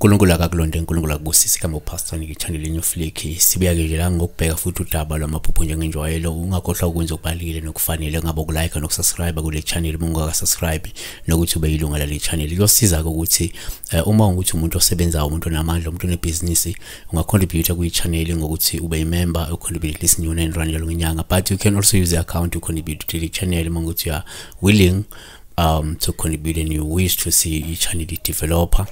uNkulunkulu akakulonde uNkulunkulu akubusise kama upastor nike channel yenyu Flick sibuya ke nje la ngokubheka futhi udaba lwamaphupho njengenjwayelo ungakhohlwa ukwenza okubalile nokufanele ngabe ukulike nokusubscribe kule channel munga subscribe nokuthi ube yilunga lale channel kuyosiza ukuthi uma ukuthi umuntu osebenzayo umuntu onamandla umuntu onebusiness ungacontribute ku channel ngokuthi ube member ucontribute listen new and run yalo ngenyanga but you can also use the account to contribute to the channel manguthi you are willing to contribute and you wish to see each channel developer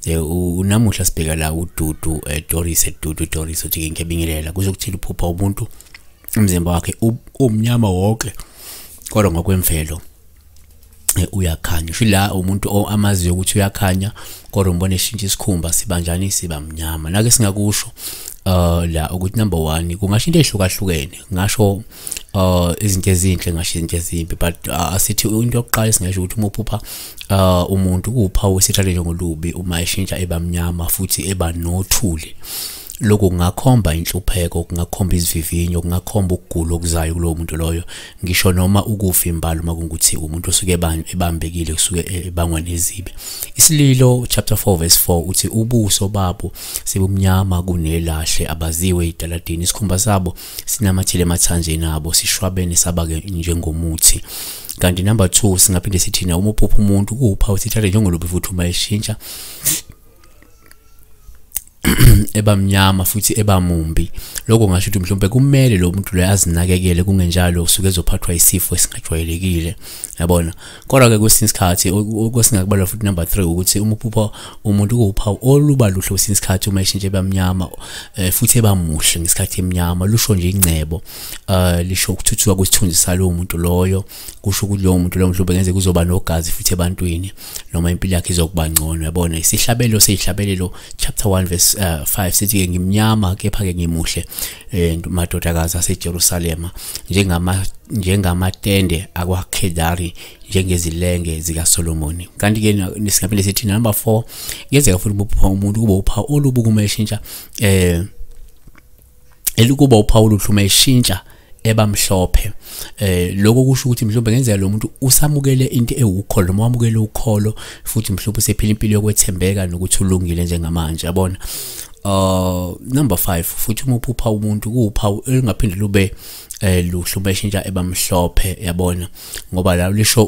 unamuhla sibheka la uDudu Doris uthi ngekebingelela kuzokuthila uphupha umuntu umzimba wakhe umnyama wonke kodwa ngokwemvelo uyakhanya usho la umuntu amaziyo ukuthi uyakhanya kodwa umbone eshintsha isikhumba sibanjani siba mnyama nake singakusho la ukuthi number 1 kungasho into ehlukahlukene ngasho izinto ezinhle ngasho izinto ezimbi but asithi into yokuqala singasho ukuthi umuphupha umuntu kuwuphawu esithale njengolubi uma eshintsha eba mnyama futhi eba nothuli lokho kungakhomba inhlupheko kungakhomba izivivinyo kungakhomba ukugula okuzayo kulowo muntu loyo ngisho noma ukufa imbali uma kungukuthi umuntu osuke ebambekile kusuke ebangwa nezibe isililo chapter 4 verse 4 uthi ubuso babo sebumnyama kunelahle abaziwe idaladini isikhumba sabo sinamathile emathanjeni abo sishwabene sabake njengomuthi kanti number 2 singaphinde sithina umuphupha umuntu kuwuphawu sithale njengolubi futhi uma eshintsha ebamnyama futhi ebamumbi lokho ngasho ukuthi mhlawumbe kumele lo muntu lo azinakekele kungenjalo usuke ezophathwa isifo esingajwayelekile yabona kodwa ke kwesinye isikhathi okwesingakubala futhi number 3 ukuthi umuphupha umuntu kuwuphawu oluba luhle kwesinye isikhathi uma eshintshe ebamnyama futhi ebamuhle ngesikhathi emnyama lusho nje ingcebo lisho ukuthuthuka kwesithunzi salo umuntu loyo kusho ukuthi lo muntu lo mhlawumbe ngenze kuzoba nogazi futhi ebantwini noma impilo yakhe izokuba ngcono yabona isihlabelelo chapter 1 verse 5 sithi ngimnyama kepha ke ngimuhle madodakazi aseJerusalema njengamatende akwaKedari njengezilenge zika Solomon kanti ke nisingaphinde sithi number 4 yenzeka futhi umuphupha umuntu kuba uphawu olubuka uma eshintsha elikuba uphawu oluhluma eshintsha ebamhlophe lokho kusho ukuthi mhlawumbe ngenzeka lo muntu usamukele into ewukholo noma wamukele ukholo futhi mhlawumbe usephila impilo yokwethembeka nokuthi ulungile njengamanje yabona number 5 futhi umuphupha umuntu kuwuphawu elingaphinde lube luhluma eshintsha ebamhlophe yabona ngoba la lisho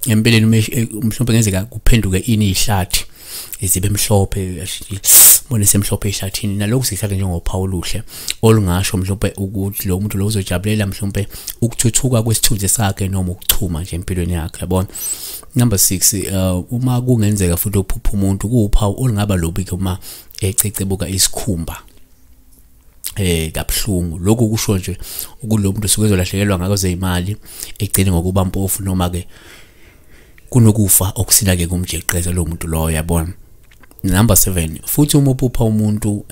empeleni mhlawumbe ngenzeka kuphenduke ini ihlathi izibe emhlophe bona semhlophe eshathini nalokho sikhatha njengophawu oluhle olungasho mhlawumbe ukuthi lo muntu lo uzojabulela mhlawumbe ukuthuthuka kwesithunzi sakhe noma ukuchuma nje empilweni yakhe yabona number 6 uma kungenzeka futhi uphupha umuntu kuwuphawu olungaba lobi uma ececebuka isikhumba kabuhlungu lokho kusho nje ukuthi lo muntu usuke ezolahlekelwa ngako zeimali egcine ngokuba mpofu noma ke kunokufa okusina ke kumjeqeza lo muntu lo yabona number 7 futhi umuphupha umuntu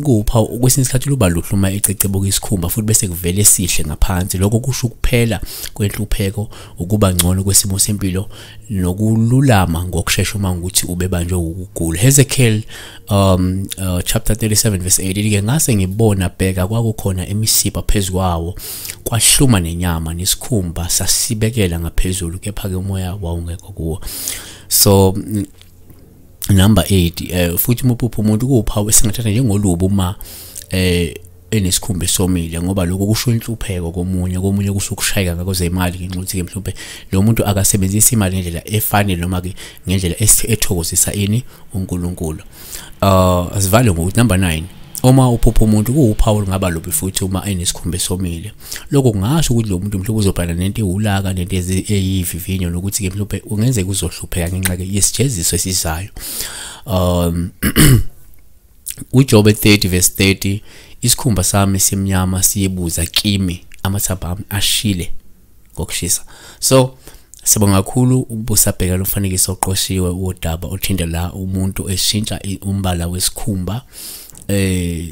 kuwupha kwesinye isikhathi luba luhluma ececebuka isikhumba futhi bese kuvele sihle ngaphansi lokho kusho ukuphela kwenhlupheko ukuba ngcono kwesimo sempilo nokululama ngokusheshsha uma ukuthi ubebanjwe ukugula Hezekiel chapter 37 verse 8 ke ngase ngibona bheka kwakukhona emisipha phezukwawo kwahluma nenyama nesikhumba sasibekela ngaphezulu kepha ke umoya wawungekho kuwo so number 8 futhi umuphupha umuntu kuwuphawu esingathatha njengolubu uma enesikhumba esomile ngoba lokho kusho inhlupheko komunye kusukushayeka ngako zemali ngenxa ke mhlawumbe lo muntu akasebenzisa imali ngendlela efanele noma ke ngendlela ethokozisa ini uNkulunkulu asivale ngokuthi number 9 uma uphupha umuntu kuwuphawu ngaba lobi futhi uma enesikhumba esomile lokho kungasho ukuthi lo muntu mhlawumbe uzobhana nento ewulaka nento eyivivinyo nokuthi ke mhlawumbe ungenzeka uzohlupheka ngenxa ke yesijeziso esizayo uJob 30 verse 30 isikhumba sami simnyama siyebuza kimi amathamba ami ashile ngokushisa so sibonga kakhulu ubusabheka lomfanekiso oqoshiwe wodaba othinda la umuntu eshintsha umbala wesikhumba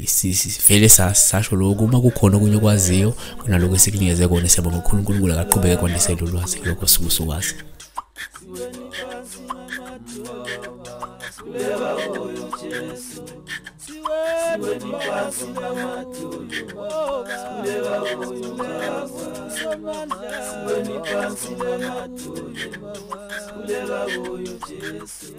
sivele sasho lokho uma kukhona okunye okwaziyo kunaloko esikunikeze kona siyabonga kakhulu uNkulunkulu akaqhubeke kwandisela ulwazi lokho sibusukwazi Siwe siweni phansi lamadolo sikuleka uyo baba siweni phansi lamadolo sikuleka uyo Jesu